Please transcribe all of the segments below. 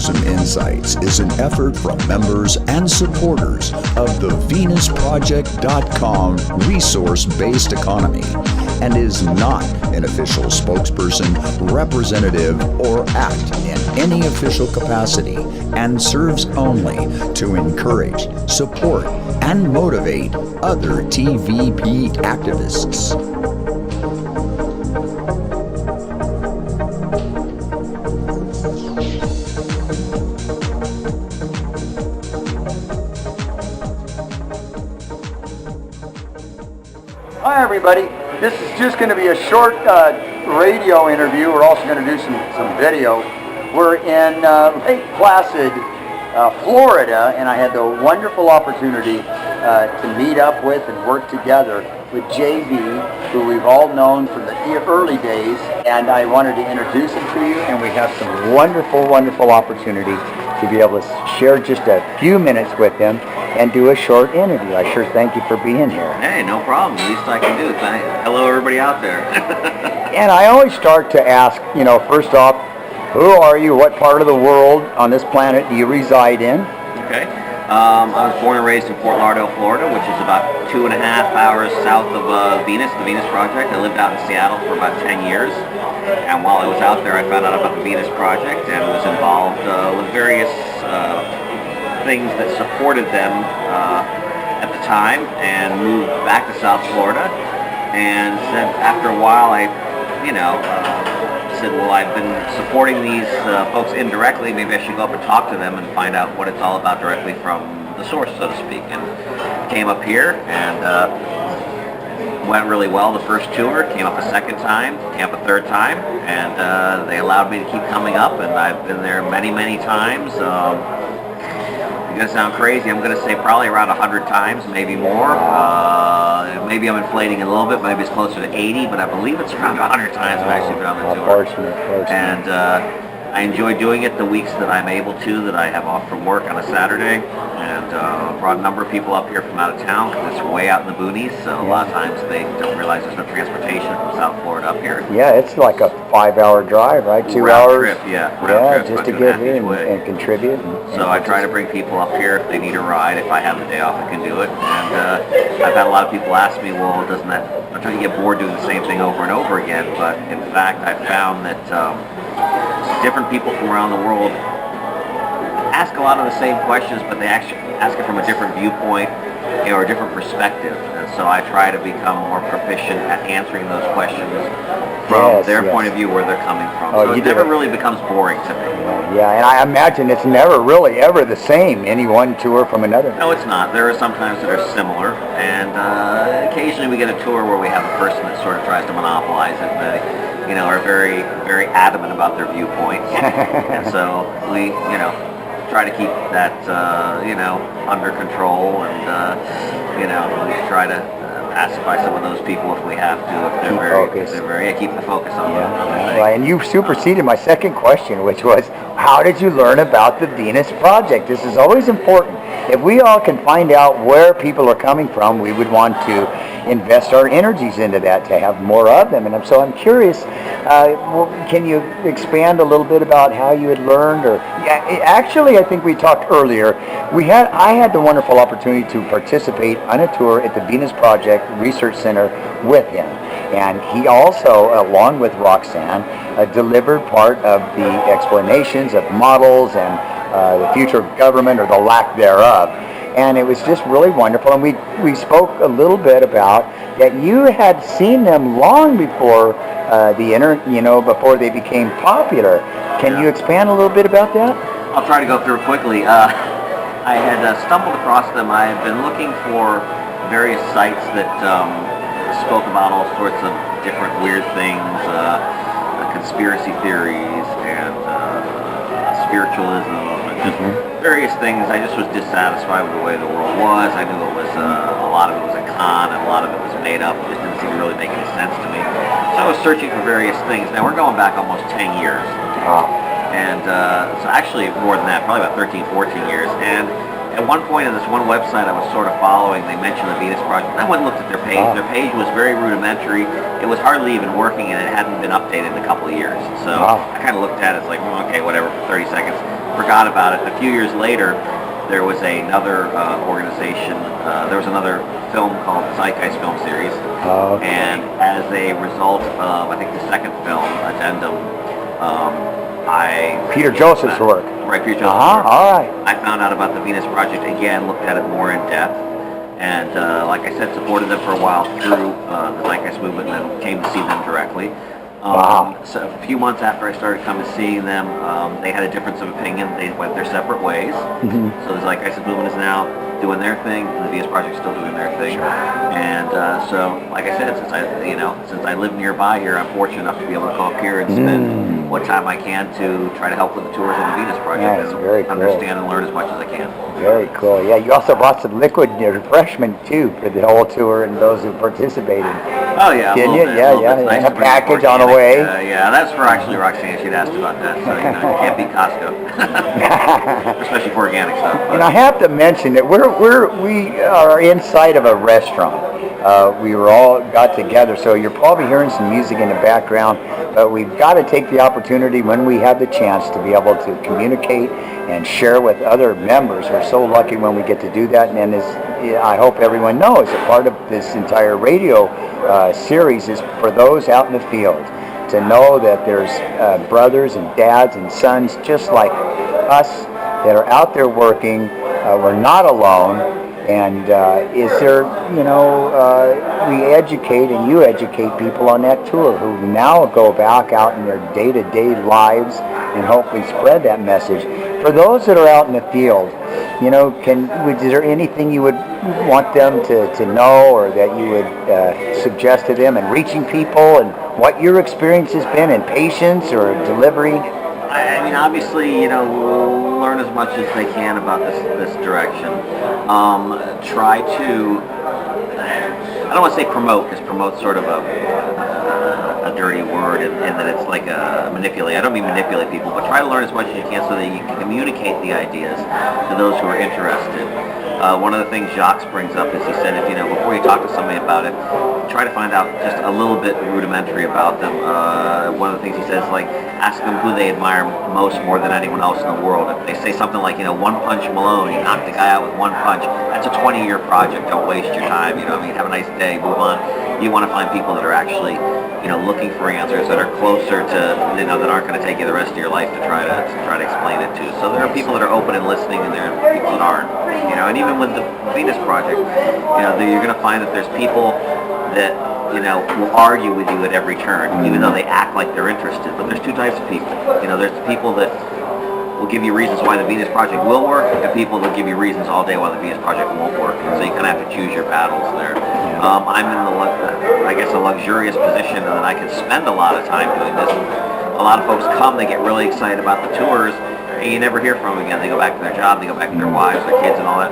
Activism Insights is an effort from members and supporters of the VenusProject.com resource-based economy and is not an official spokesperson, representative, or act in any official capacity, and serves only to encourage, support, and motivate other TVP activists. Hi everybody, this is just going to be a short radio interview. We're also going to do some video. We're in Lake Placid, Florida, and I had the wonderful opportunity to meet up with and work together with JB, who we've all known from the early days, and I wanted to introduce him to you, and we have some wonderful opportunity to be able to share just a few minutes with him and do a short interview. I sure thank you for being here. Hey, no problem. The least I can do. Hello, everybody out there. And I always start to ask, first off, who are you? What part of the world on this planet do you reside in? Okay. I was born and raised in Fort Lauderdale, Florida, which is about 2.5 hours south of Venus, the Venus Project. I lived out in Seattle for about 10 years. And while I was out there, I found out about the Venus Project and was involved with various things that supported them at the time, and moved back to South Florida, and said after a while said, well, I've been supporting these folks indirectly, maybe I should go up and talk to them and find out what it's all about directly from the source, so to speak. And came up here and went really well the first tour, came up a second time, came up a third time, and they allowed me to keep coming up, and I've been there many times. It's going to sound crazy. I'm going to say probably around 100 times, maybe more. Maybe I'm inflating it a little bit. Maybe it's closer to 80, but I believe it's around 100 times I've actually been on the tour. Fortunate. And I enjoy doing it the weeks that I'm able to, that I have off from work on a Saturday. And brought a number of people up here from out of town because it's way out in the boonies. So a lot of times they don't realize there's no transportation from South Florida up here. Yeah, it's like a 5-hour drive, right? 2 round hours. Trip, round trip, just to get here and contribute. So I try to bring people up here if they need a ride. If I have the day off, I can do it. And I've had a lot of people ask me, well, I'm trying to get bored doing the same thing over and over again. But in fact, I've found that different people from around the world ask a lot of the same questions, but they actually ask it from a different viewpoint, or a different perspective. And so I try to become more proficient at answering those questions from their point of view, where they're coming from. So it never really becomes boring to me. Yeah, and I imagine it's never really ever the same, any one tour from another. No, it's not. There are some times that are similar, and occasionally we get a tour where we have a person that sort of tries to monopolize it. They, are very adamant about their viewpoints, and so we, try to keep that, under control, and, we try to pacify some of those people if we have to, if they're keep the focus on them. Right, and you superseded my second question, which was, how did you learn about the Venus Project? This is always important. If we all can find out where people are coming from, we would want to invest our energies into that to have more of them. And so I'm curious, can you expand a little bit about how you had learned? Or actually, I think we talked earlier. I had the wonderful opportunity to participate on a tour at the Venus Project Research Center with him. And he also, along with Roxanne, delivered part of the explanations of models and the future of government, or the lack thereof. And it was just really wonderful. And we spoke a little bit about that you had seen them long before before they became popular. Can you expand a little bit about that? I'll try to go through it quickly. I had stumbled across them. I had been looking for various sites that spoke about all sorts of different weird things, conspiracy theories, and spiritualism, and just various things. I just was dissatisfied with the way the world was. I knew it was a lot of it was a con, and a lot of it was made up. It just didn't seem to really make any sense to me. So I was searching for various things. Now we're going back almost 10 years. And so actually more than that, probably about 13, 14 years. And at one point in this one website I was sort of following, they mentioned the Venus Project. I went and looked at their page. Their page was very rudimentary. It was hardly even working, and it hadn't been updated in a couple of years. So I kind of looked at it, it's like, well, okay, whatever, for 30 seconds. forgot about it. A few years later, there was another organization. There was another film called Zeitgeist Film Series, Okay. and as a result of, I think, the second film, Addendum, Peter Joseph's work. Right, Peter Joseph's work. All right. I found out about the Venus Project again, looked at it more in depth, and like I said, supported them for a while through the Zeitgeist movement, and then came to see them directly. Wow. So a few months after I started coming to seeing them, they had a difference of opinion. They went their separate ways. So the Zeitgeist movement is now doing their thing, and the Venus Project is still doing their thing. And so, like I said, since I live nearby here, I'm fortunate enough to be able to come up here and spend what time I can to try to help with the tours of the Venus Project, That's and very cool. understand and learn as much as I can. Very cool. Yeah, you also brought some liquid refreshment too for the whole tour and those who participated. Oh yeah, Didn't a you? little bit, Yeah, a little yeah. bit. It's nice And a to bring package on the organic. way. Yeah, that's for actually Roxanne. She'd asked about that, so you can't beat Costco, especially for organic stuff. But. And I have to mention that we are inside of a restaurant. We were all got together, so you're probably hearing some music in the background. But we've got to take the opportunity when we have the chance to be able to communicate and share with other members. We're so lucky when we get to do that. And as I hope everyone knows, a part of this entire radio series is for those out in the field to know that there's brothers and dads and sons just like us that are out there working. We're not alone. And is there, we educate and you educate people on that tour who now go back out in their day-to-day lives and hopefully spread that message. For those that are out in the field, is there anything you would want them to know or that you would suggest to them in reaching people and what your experience has been in patience or delivery? I mean, obviously, learn as much as they can about this direction. Try to, I don't want to say promote, because promote's sort of a dirty word, and that it's like a manipulate. I don't mean manipulate people, but try to learn as much as you can so that you can communicate the ideas to those who are interested. One of the things Jacque brings up is he said, before you talk to somebody about it, try to find out just a little bit rudimentary about them. One of the things he says, like, ask them who they admire most more than anyone else in the world. If they say something like, one punch Malone, you knock the guy out with one punch, that's a 20-year project. Don't waste your time. Have a nice day, move on. You want to find people that are actually, looking for answers that are closer to, that aren't going to take you the rest of your life to try to explain it to. So there are people that are open and listening, and there are people that aren't. And even with the Venus Project, you're going to find that there's people that will argue with you at every turn, even though they act like they're interested. But there's two types of people. There's the people that will give you reasons why the Venus Project will work, and people that give you reasons all day why the Venus Project won't work. So you kind of have to choose your battles there. I'm in a luxurious position in that I can spend a lot of time doing this. A lot of folks come, they get really excited about the tours, and you never hear from them again. They go back to their job, they go back to their wives, their kids, and all that.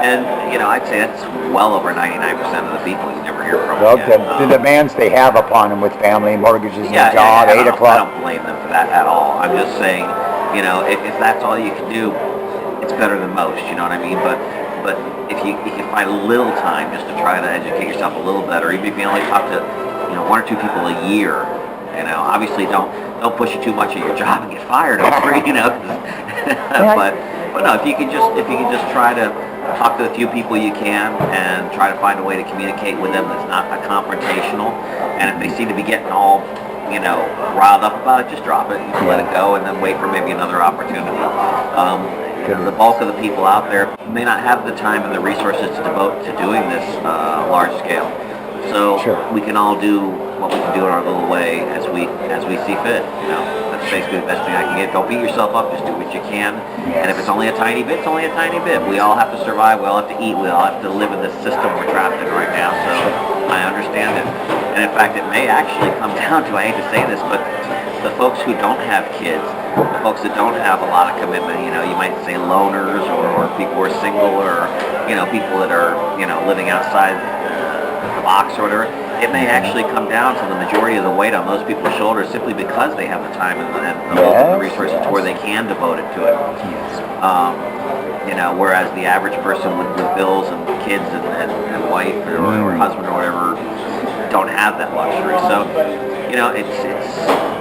And I'd say that's well over 99% of the people you never hear from again. The demands they have upon them with family, mortgages, and job, I 8 o'clock. I don't blame them for that at all. I'm just saying, if that's all you can do, it's better than most. You know what I mean? But if you find a little time just to try to educate yourself a little better, even if you only talk to 1 or 2 people a year, obviously don't push it too much at your job and get fired over it, but no, if you can just try to talk to the few people you can and try to find a way to communicate with them that's not confrontational, and if they seem to be getting all riled up about it, just drop it, let it go, and then wait for maybe another opportunity. The bulk of the people out there may not have the time and the resources to devote to doing this large scale. So we can all do what we can do in our little way as we see fit. That's basically the best thing I can get. Don't beat yourself up. Just do what you can. And if it's only a tiny bit, it's only a tiny bit. We all have to survive. We all have to eat. We all have to live in this system we're trapped in right now. So I understand it. And in fact, it may actually come down to, I hate to say this, but the folks who don't have kids, the folks that don't have a lot of commitment, you might say loners or people who are single or, people that are, living outside the box or whatever, it may actually come down to the majority of the weight on those people's shoulders simply because they have the time and the resources to where they can devote it to it. Whereas the average person with bills and kids and wife or husband or whatever don't have that luxury. So, you know, it's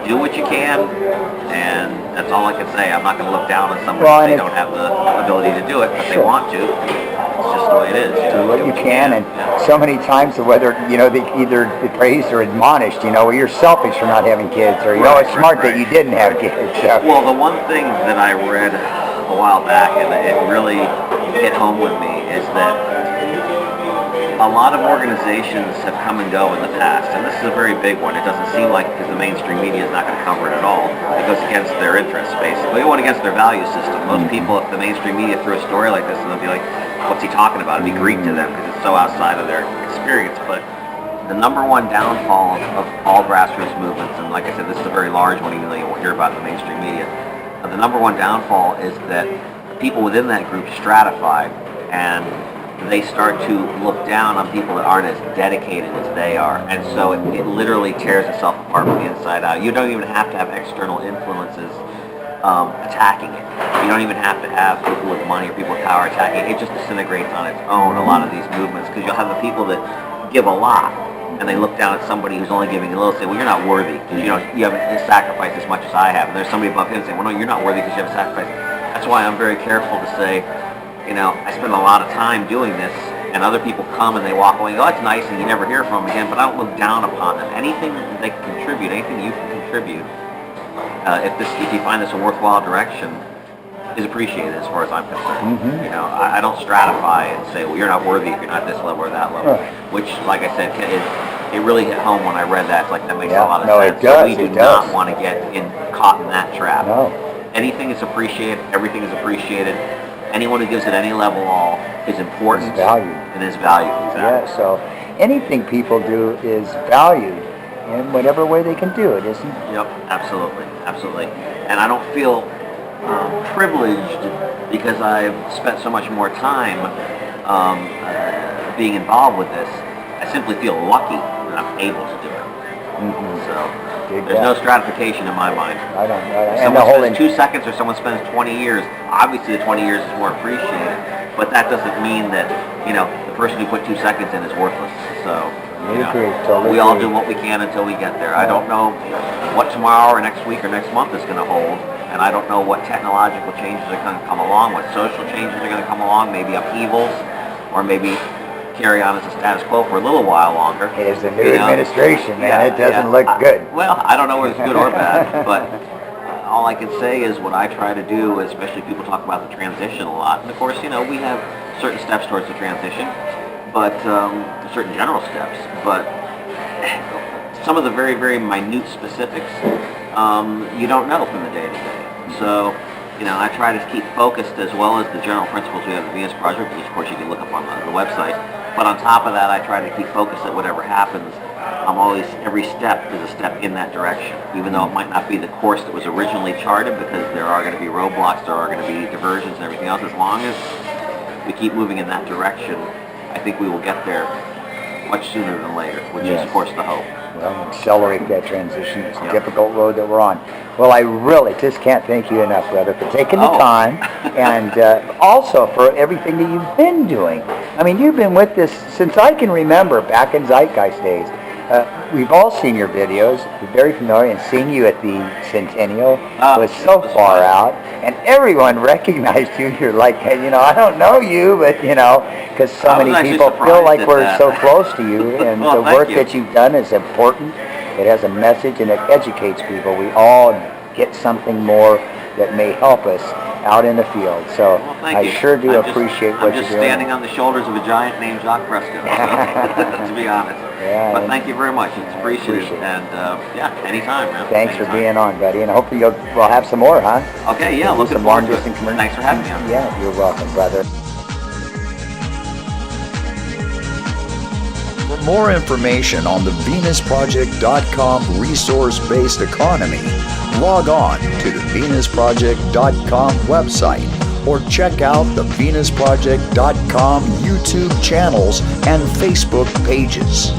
do what you can, and that's all I can say. I'm not going to look down on somebody if they don't have the ability to do it, but they want to. It's just the way it is. Do what you can, and so many times whether, you know, they either praised or admonished, you know, well, you're selfish for not having kids, or, you know, it's smart that you didn't have kids. So. Well, the one thing that I read a while back, and it really hit home with me, is that a lot of organizations have come and go in the past, and this is a very big one. It doesn't seem like, because the mainstream media is not going to cover it at all. It goes against their interests, basically. It went against their value system. Most people, if the mainstream media threw a story like this, they'll be like, what's he talking about? It'd be Greek to them because it's so outside of their experience. But the number one downfall of all grassroots movements, and like I said, this is a very large one, even though you won't hear about in the mainstream media, the number one downfall is that people within that group stratify, and they start to look down on people that aren't as dedicated as they are. And so it literally tears itself apart from the inside out. You don't even have to have external influences attacking it. You don't even have to have people with money or people with power attacking it. It just disintegrates on its own, a lot of these movements, because you'll have the people that give a lot, and they look down at somebody who's only giving a little, say, well, you're not worthy, because you haven't sacrificed as much as I have. And there's somebody above him saying, well, no, you're not worthy because you haven't sacrificed. That's why I'm very careful to say, you know, I spend a lot of time doing this, and other people come and they walk away and go, oh, it's nice, and you never hear from them again, but I don't look down upon them. Anything that they can contribute, anything you can contribute, if you find this a worthwhile direction, is appreciated as far as I'm concerned. You know, I don't stratify and say, well, you're not worthy if you're not this level or that level, which, like I said, it really hit home when I read that. It's like, that makes a lot of sense. It does. So we do not want to get caught in that trap. No. Anything is appreciated. Everything is appreciated. Anyone who gives at any level all is important. It's valued. And is valued, exactly. Yeah, so anything people do is valued in whatever way they can do it, isn't it? Yep, absolutely, absolutely. And I don't feel privileged because I've spent so much more time being involved with this. I simply feel lucky that I'm able to do it. So there's no stratification in my mind. I don't. If someone spends 2 seconds or someone spends 20 years, obviously the 20 years is more appreciated, but that doesn't mean that, you know, the person who put 2 seconds in is worthless. So, we all do what we can until we get there. I don't know what tomorrow or next week or next month is going to hold, and I don't know what technological changes are going to come along, what social changes are going to come along, maybe upheavals, or maybe carry on as a status quo for a little while longer. It is a new administration, man. It doesn't look good. Well, I don't know whether it's good or bad, but all I can say is what I try to do, especially people talk about the transition a lot. And of course, you know, we have certain steps towards the transition, but certain general steps. But some of the very, very minute specifics, you don't know from the day to day. So, you know, I try to keep focused as well as the general principles we have the Venus Project, which of course you can look up on the website. But on top of that, I try to keep focused at whatever happens. I'm always, every step is a step in that direction, even though it might not be the course that was originally charted, because there are going to be roadblocks, there are going to be diversions and everything else. As long as we keep moving in that direction, I think we will get there much sooner than later, which is, of course, the hope. Well, accelerate that transition. It's a difficult road that we're on. Well, I really just can't thank you enough, brother, for taking the time, and also for everything that you've been doing. I mean, you've been with this since I can remember, back in Zeitgeist days. We've all seen your videos. We're very familiar, and seeing you at the Centennial was so far out, and everyone recognized you. You're like, hey, you know, I don't know you, but, you know, because so many people feel like we're so close to you, and the work that you've done is important. It has a message, and it educates people. We all get something more that may help us out in the field. So I sure do appreciate what you're doing. I'm just standing on the shoulders of a giant named Jacque Fresco, to be honest. Yeah, but thank you very much. It's appreciated. And yeah, anytime, man. Thanks for being on, buddy. And hopefully we'll have some more, huh? Okay, yeah. Looking forward to it. Thanks for having me on. Yeah, you're welcome, brother. For more information on the VenusProject.com resource-based economy, log on to the VenusProject.com website or check out the VenusProject.com YouTube channels and Facebook pages.